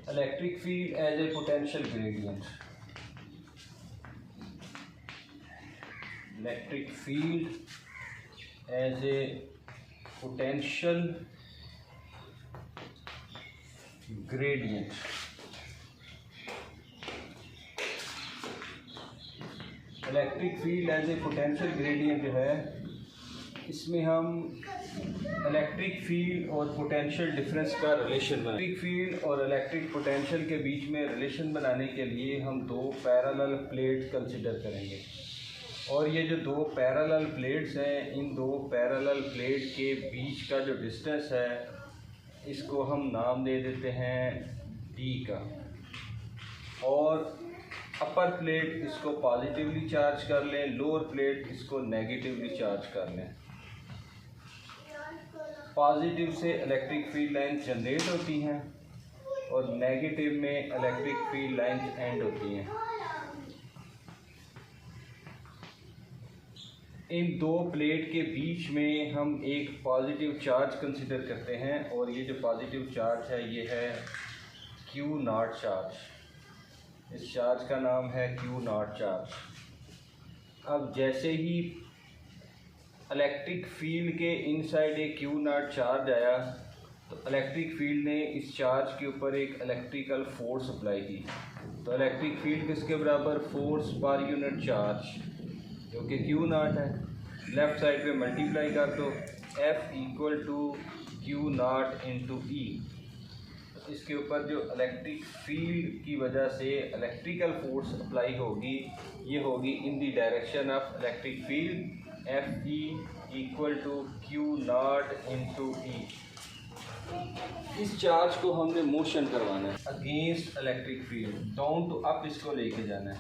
electric field as a potential gradient. Electric field as a potential gradient. Electric field as a potential gradient जो है, इसमें हम electric field और potential difference का relation बनाएंगे। Electric field और electric potential के बीच में रिलेशन बनाने के लिए हम दो पैरेलल प्लेट्स कंसिडर करेंगे। और ये जो दो पैरेलल प्लेट्स हैं, इन दो पैरेलल प्लेट के बीच का जो डिस्टेंस है, इसको हम नाम दे देते हैं d का। और अपर प्लेट इसको पॉजिटिवली चार्ज कर लें, लोअर प्लेट इसको नेगेटिवली चार्ज कर लें। पॉजिटिव से इलेक्ट्रिक फील्ड लाइंस जनरेट होती हैं और नेगेटिव में इलेक्ट्रिक फील्ड लाइंस एंड होती हैं। इन दो प्लेट के बीच में हम एक पॉजिटिव चार्ज कंसिडर करते हैं और ये जो पॉजिटिव चार्ज है ये है Q0 चार्ज। इस चार्ज का नाम है Q0 चार्ज। अब जैसे ही इलेक्ट्रिक फील्ड के इनसाइड एक Q0 चार्ज आया तो इलेक्ट्रिक फील्ड ने इस चार्ज के ऊपर एक इलेक्ट्रिकल फोर्स अप्लाई की। तो इलेक्ट्रिक फील्ड किसके बराबर? फोर्स पर यूनिट चार्ज जो कि Q0 है। लेफ़्ट साइड पे मल्टीप्लाई कर दो, F equal to Q0 into E। इसके ऊपर जो इलेक्ट्रिक फील्ड की वजह से इलेक्ट्रिकल फोर्स अप्लाई होगी, ये होगी in the direction of electric field, FE equal to Q0 into E। इस चार्ज को हमने मोशन करवाना है against electric field, down to up इसको लेके जाना है।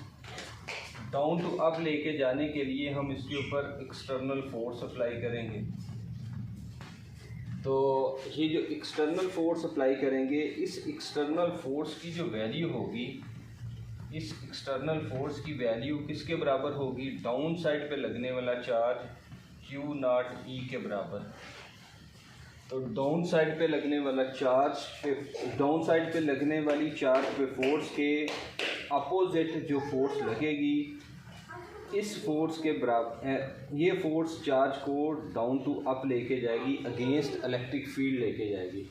डाउन टू अप लेके जाने के लिए हम इसके ऊपर एक्सटर्नल फोर्स अप्लाई करेंगे। तो ये जो एक्सटर्नल फोर्स अप्लाई करेंगे, इस एक्सटर्नल फोर्स की जो वैल्यू होगी, इस एक्सटर्नल फोर्स की वैल्यू किसके बराबर होगी? डाउन साइड पे लगने वाला चार्ज Q0 E के बराबर। तो डाउन साइड पे लगने वाला चार्ज पे, डाउन साइड पे लगने वाली चार्ज पे फोर्स के अपोजिट जो फोर्स लगेगी, इस फोर्स के बराबर ये फोर्स चार्ज को डाउन टू अप लेके जाएगी, अगेंस्ट इलेक्ट्रिक फील्ड लेके जाएगी।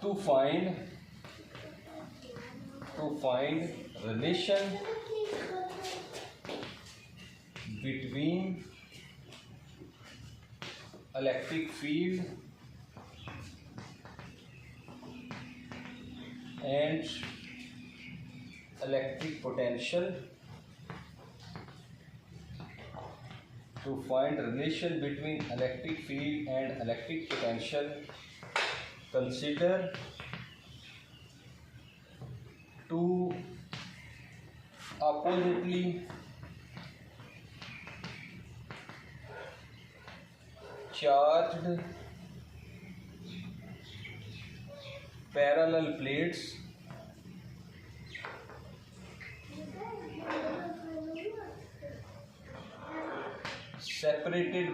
To find relation between electric field and electric potential, to find relation between electric field and electric potential, consider two oppositely charged parallel plates separated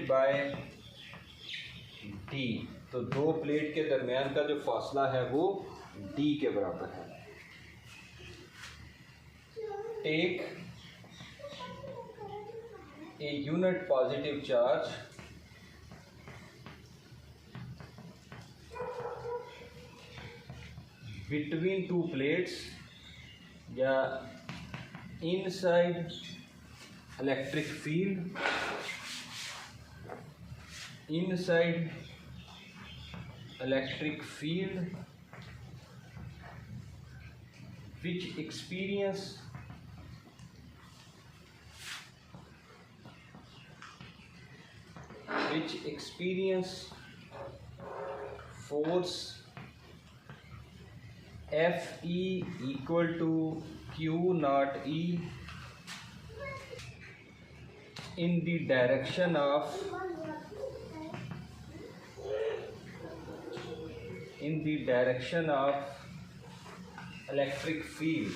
by D। तो दो plate के दरमियान का जो फासला है वो D के बराबर है। Take a unit positive charge between two plates या inside electric field, inside electric field which experience force FE equal to Q0 E in the direction of electric field।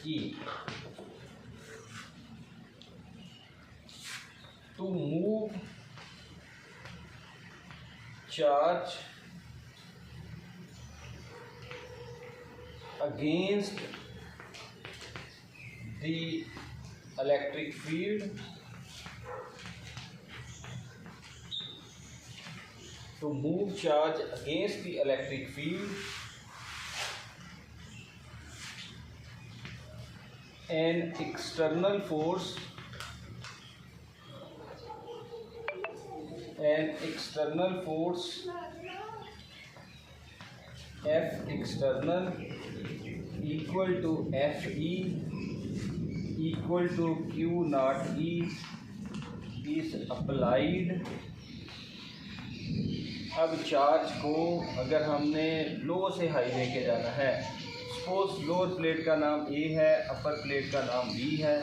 E to move charge against the electric field, to move charge against the electric field, an external force F external equal to Fe equal to Q naught E is applied। अब charge को अगर हमने लो से high लेके जाना है, suppose lower plate का नाम A है, अपर प्लेट का नाम B है,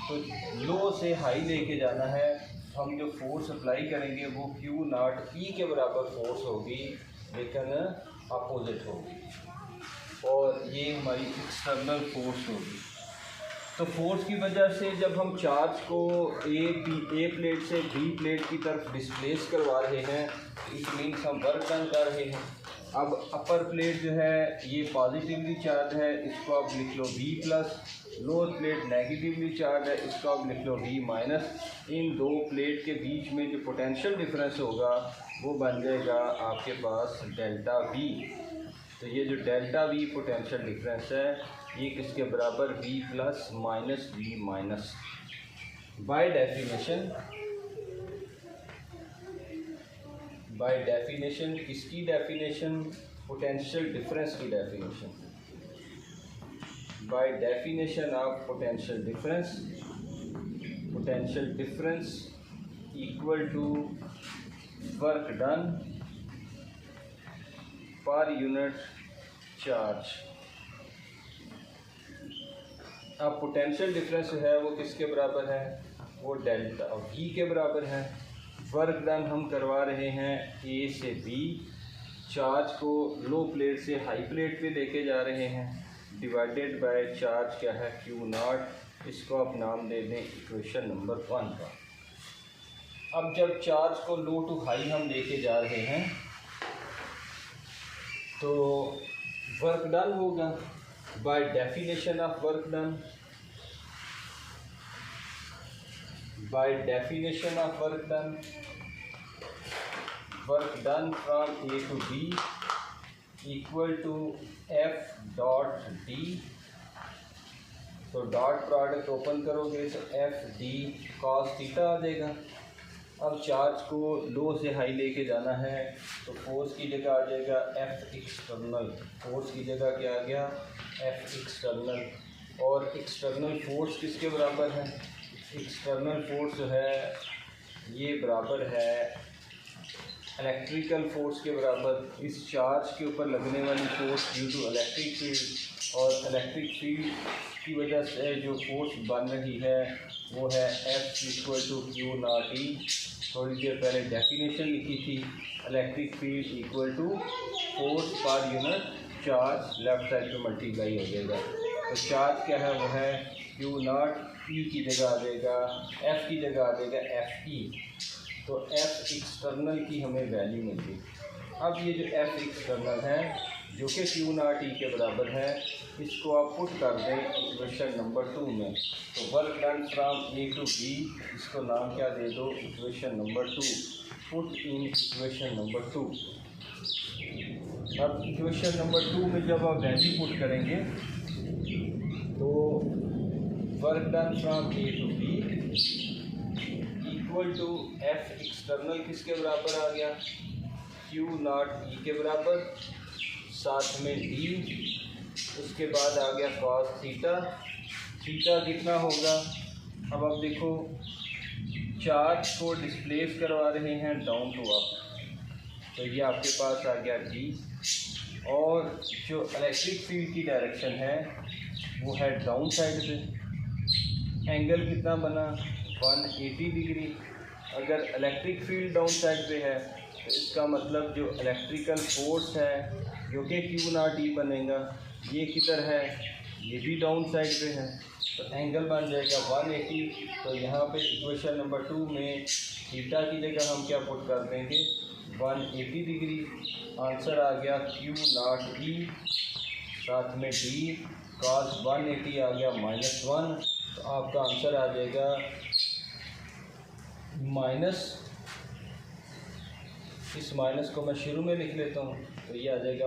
तो लो से हाई लेके जाना है, हम जो फोर्स अप्लाई करेंगे वो Q नॉट E के बराबर फोर्स होगी, लेकिन अपोजिट होगी, और ये हमारी एक्सटर्नल फोर्स होगी। तो फोर्स की वजह से जब हम चार्ज को ए प्लेट से बी प्लेट की तरफ डिस्प्लेस करवा रहे हैं, इट मीन्स हम वर्क डन कर रहे हैं। अब अपर प्लेट जो है ये पॉजिटिवली चार्ज है, इसको आप लिख लो V plus, lower plate negatively charge है, इसको आप लिख लो V माइनस। इन दो प्लेट के बीच में जो पोटेंशियल डिफरेंस होगा वो बन जाएगा आपके पास डेल्टा V। तो ये जो डेल्टा V पोटेंशियल डिफरेंस है ये किसके बराबर, V plus minus V minus. By definition किसकी डेफिनेशन, पोटेंशियल डिफरेंस की definition. By definition of potential difference equal to work done per unit charge. अब पोटेंशियल डिफरेंस है वो किसके बराबर है, वो डेल्टा V के बराबर है। वर्क डन हम करवा रहे हैं A से B, चार्ज को लो प्लेट से हाई प्लेट पे लेके जा रहे हैं, डिवाइडेड बाय चार्ज क्या है Q नॉट, इसको आप नाम दे दें इक्वेशन नंबर 1 का। अब जब चार्ज को लो टू हाई हम लेके जा रहे हैं तो वर्क डन होगा by definition of work done, by definition of work done from A to B equal to F dot D। तो डॉट प्रोडक्ट ओपन करोगे तो F D cos थीटा आ जाएगा। अब चार्ज को लो से हाई लेके जाना है तो फोर्स की जगह आ जाएगा F एक्सटर्नल, फोर्स की जगह क्या आ गया F एक्सटर्नल। और एक्सटर्नल फोर्स किसके बराबर है, एक्सटर्नल फोर्स जो है ये बराबर है इलेक्ट्रिकल फोर्स के बराबर। इस चार्ज के ऊपर लगने वाली force due to electric field, और इलेक्ट्रिक फील्ड की वजह से जो फोर्स बन रही है वो है F equal to Q naught E। थोड़ी देर पहले डेफिनेशन लिखी थी, electric field equal to force per unit charge, left side पे मल्टीप्लाई हो जाएगा। तो चार्ज क्या है वो है Q नॉट, E की जगह आ जाएगा, F की जगह आ जाएगा FE। तो F एक्सटर्नल की हमें वैल्यू मिल गई। अब ये जो F एक्सटर्नल है जो कि Q नॉट E के बराबर है, इसको आप पुट कर दें इक्वेशन नंबर 2 में। तो work done from A to B, इसको नाम क्या दे दो, equation number 2। Put in equation number 2। अब इक्वेशन नंबर 2 में जब आप वैल्यू पुट करेंगे तो work done from A to B equal to F external किसके बराबर आ गया, Q नॉट E के बराबर, साथ में D, उसके बाद आ गया cos थीटा। थीटा कितना होगा, अब आप देखो चार्ज को डिस्प्लेस करवा रहे हैं डाउन टू अप, तो ये आपके पास आ गया D। और जो इलेक्ट्रिक फील्ड की डायरेक्शन है वो है डाउन साइड पे। एंगल कितना बना, 180 डिग्री। अगर इलेक्ट्रिक फील्ड डाउन साइड पे है तो इसका मतलब जो इलेक्ट्रिकल फोर्स है जो कि Q नॉट E बनेगा, ये किधर है, ये भी डाउन साइड पे है, तो एंगल बन जाएगा 180। तो यहाँ पे इक्वेशन नंबर 2 में थीटा की जगह हम क्या पुट कर देंगे 180 डिग्री। आंसर आ गया Q0E, साथ में D cos 180 आ गया -1। तो आपका आंसर आ जाएगा माइनस, इस माइनस को मैं शुरू में लिख लेता हूँ, तो ये आ जाएगा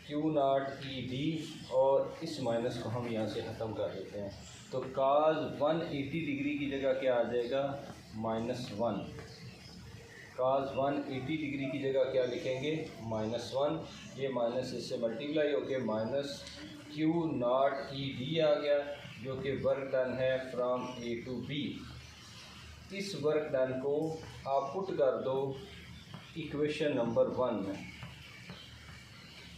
-Q0ED, और इस माइनस को हम यहाँ से ख़त्म कर देते हैं। तो cos 180 डिग्री की जगह क्या आ जाएगा -1। cos 180 डिग्री की जगह क्या लिखेंगे -1। ये माइनस इससे मल्टीप्लाई होके -Q0ED आ गया, जो कि वर्क डन है फ्रॉम A to B। इस वर्क डन को आप पुट कर दो इक्वेशन नंबर 1 में।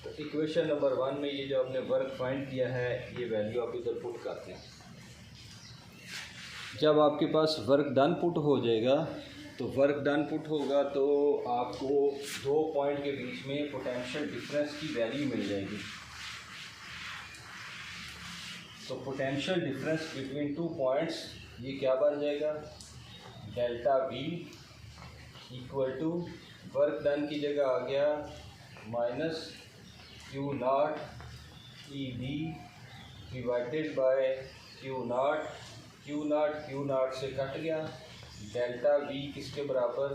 तो इक्वेशन नंबर 1 में ये जो आपने वर्क फाइंड किया है, ये वैल्यू आप इधर पुट करते हैं। जब आपके पास वर्क डन पुट हो जाएगा, तो वर्क डन पुट होगा तो आपको 2 पॉइंट के बीच में पोटेंशियल डिफरेंस की वैल्यू मिल जाएगी। तो पोटेंशियल डिफरेंस बिटवीन 2 पॉइंट्स ये क्या बन जाएगा, delta V equal to work done की जगह आ गया -Q0ED divided by Q0। Q0 से कट गया, डेल्टा V किसके बराबर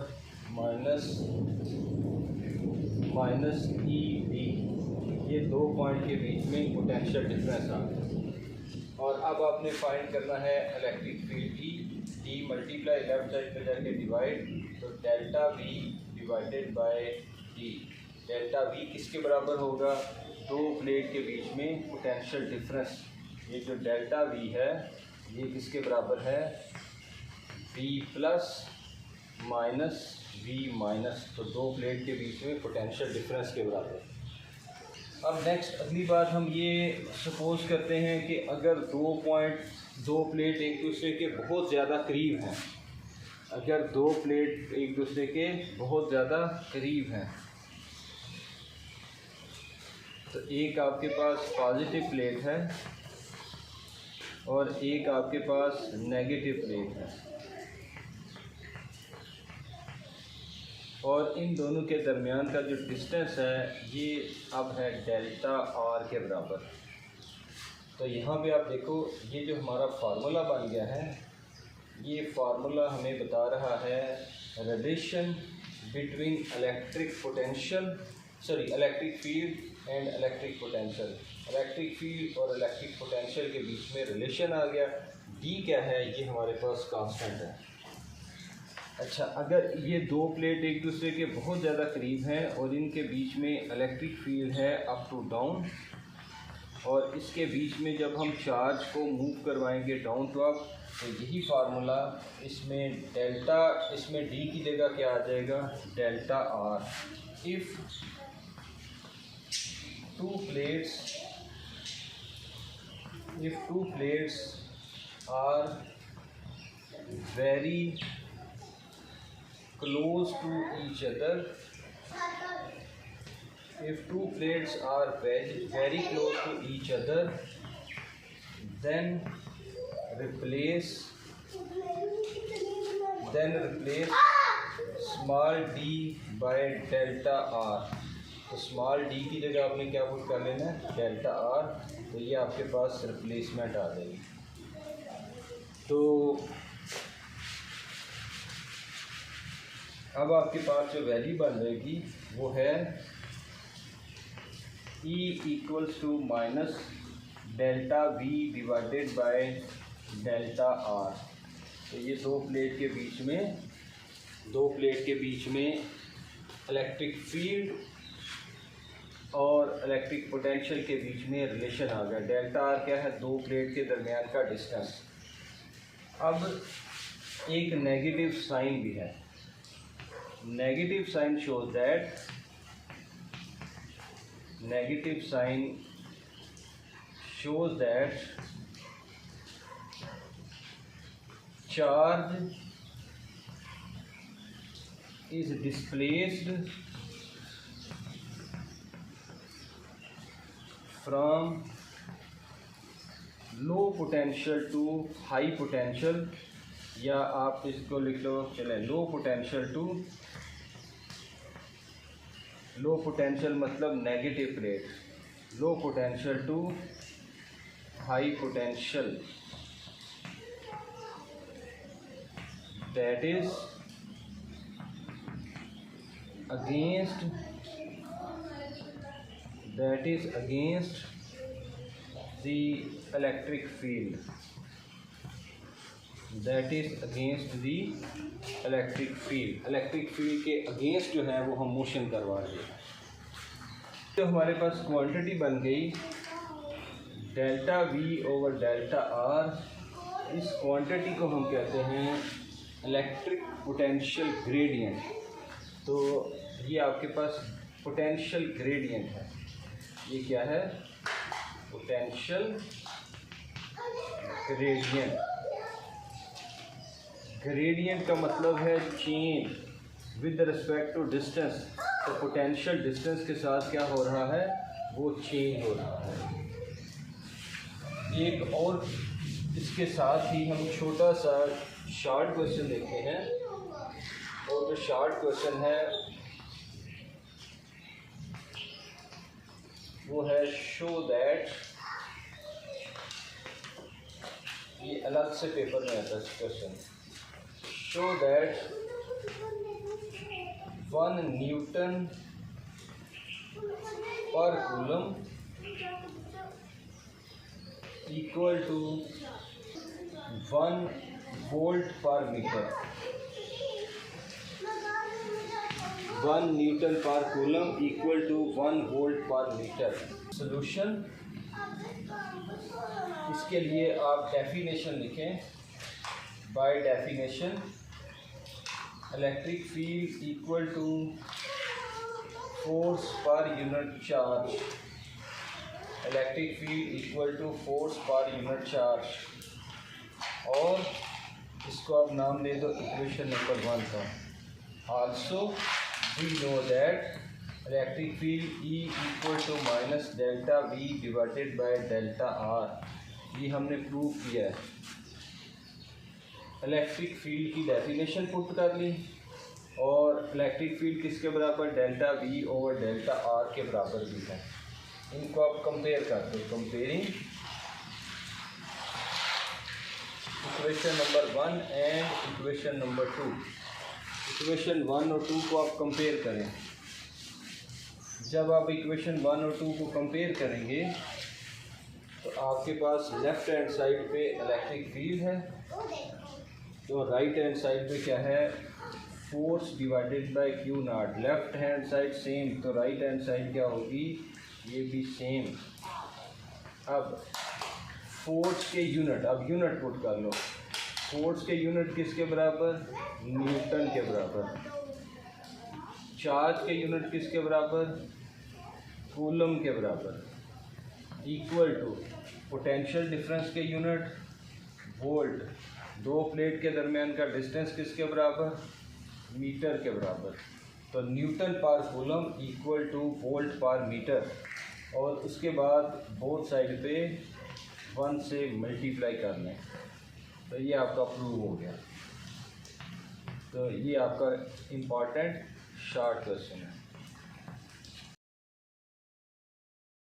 -ED। ये 2 पॉइंट के बीच में पोटेंशियल डिफरेंस आ गया। और अब आपने फाइंड करना है electric field E। D multiply left side पे जाके डिवाइड, तो delta V divided bye D। Delta V किसके बराबर होगा, 2 प्लेट के बीच में पोटेंशियल डिफरेंस। ये जो डेल्टा V है ये किसके बराबर है, V plus minus V minus, तो 2 प्लेट के बीच में पोटेंशियल डिफरेंस के बराबर। अब नेक्स्ट अगली बात हम ये सपोज़ करते हैं कि अगर 2 प्लेट एक दूसरे के बहुत ज़्यादा करीब हैं, अगर 2 प्लेट एक दूसरे के बहुत ज़्यादा करीब हैं, तो एक आपके पास पॉजिटिव प्लेट है और एक आपके पास नेगेटिव प्लेट है, और इन दोनों के दरमियान का जो डिस्टेंस है ये अब है डेल्टा R के बराबर। तो यहाँ पे आप देखो, ये जो हमारा फार्मूला बन गया है, ये फार्मूला हमें बता रहा है relation between electric field and electric potential. Electric field और इलेक्ट्रिक पोटेंशियल के बीच में रिलेशन आ गया। D क्या है, ये हमारे पास कांस्टेंट है। अच्छा, अगर ये 2 प्लेट एक दूसरे के बहुत ज़्यादा करीब हैं और इनके बीच में इलेक्ट्रिक फील्ड है अप टू डाउन, और इसके बीच में जब हम चार्ज को मूव करवाएंगे डाउन टू अप, तो यही फार्मूला इसमें इसमें D की जगह क्या आ जाएगा, delta R। If 2 plates are very close to each other, if 2 plates are very close to each other, then replace small d by delta R। तो स्मॉल d की जगह आपने क्या पुट कर लेना है, डेल्टा R। तो ये आपके पास रिप्लेसमेंट आ जाएगी। तो अब आपके पास जो वैल्यू बन जाएगी वो है E equals to minus delta V divided by delta R। तो ये 2 प्लेट के बीच में इलेक्ट्रिक फील्ड और इलेक्ट्रिक पोटेंशियल के बीच में रिलेशन आ गया। डेल्टा R क्या है, 2 प्लेट के दरमियान का डिस्टेंस। अब एक नेगेटिव साइन भी है। Negative sign shows that charge is displaced from low potential to high potential, या आप इसको लिख लो, चलें, लो पोटेंशियल मतलब negative plate, low potential to high potential, that is against the electric field, electric field के अगेंस्ट जो है वो हम मोशन करवा रहे हैं। तो हमारे पास क्वांटिटी बन गई delta we over delta R. इस क्वांटिटी को हम कहते हैं इलेक्ट्रिक पोटेंशियल ग्रेडियंट। तो ये आपके पास पोटेंशियल ग्रेडियंट है। ये क्या है? Potential gradient. ग्रेडियंट का मतलब है change with respect to distance. तो पोटेंशियल डिस्टेंस के साथ क्या हो रहा है? वो चेंज हो रहा है। एक और इसके साथ ही हम छोटा सा शॉर्ट क्वेश्चन देखते हैं, और जो शॉर्ट क्वेश्चन है वो है शो दैट, ये अलग से पेपर में आता है question, show that 1 newton per coulomb equal to 1 volt per metre. 1 newton per coulomb equal to 1 volt per metre. Solution, इसके लिए आप डेफिनेशन लिखें। By definition electric field equal to force per unit charge. Electric field equal to force per unit charge, और इसको आप नाम दे दो equation number 1 का। Also we know that electric field E equal to minus delta V divided by delta R। ये हमने prove किया है। इलेक्ट्रिक फील्ड की डेफिनेशन पुट कर ली, और इलेक्ट्रिक फील्ड किसके बराबर? Delta V over delta R के बराबर भी है। इनको आप कंपेयर करते हो। Comparing equation number 1 and equation number 2। Equation 1 और 2 को आप कंपेयर करें। जब आप इक्वेशन 1 और 2 को कंपेयर करेंगे तो आपके पास लेफ़्ट हैंड साइड पे इलेक्ट्रिक फील्ड है, तो राइट हैंड साइड पे क्या है? Force divided by Q not. Left hand side same, तो राइट हैंड साइड क्या होगी? ये भी सेम। अब फोर्स के यूनिट, अब यूनिट पुट कर लो। फोर्स के यूनिट किसके बराबर? न्यूटन के बराबर। चार्ज के यूनिट किसके बराबर? कूलम के बराबर। इक्वल टू पोटेंशियल डिफरेंस के यूनिट वोल्ट। दो प्लेट के दरमियान का डिस्टेंस किसके बराबर? मीटर के बराबर। तो Newton per coulomb equal two volt per metre, और उसके बाद बोथ साइड पे 1 से मल्टीप्लाई कर लें। तो ये आपका प्रूव हो गया। तो ये आपका इम्पॉर्टेंट शॉर्ट क्वेश्चन है।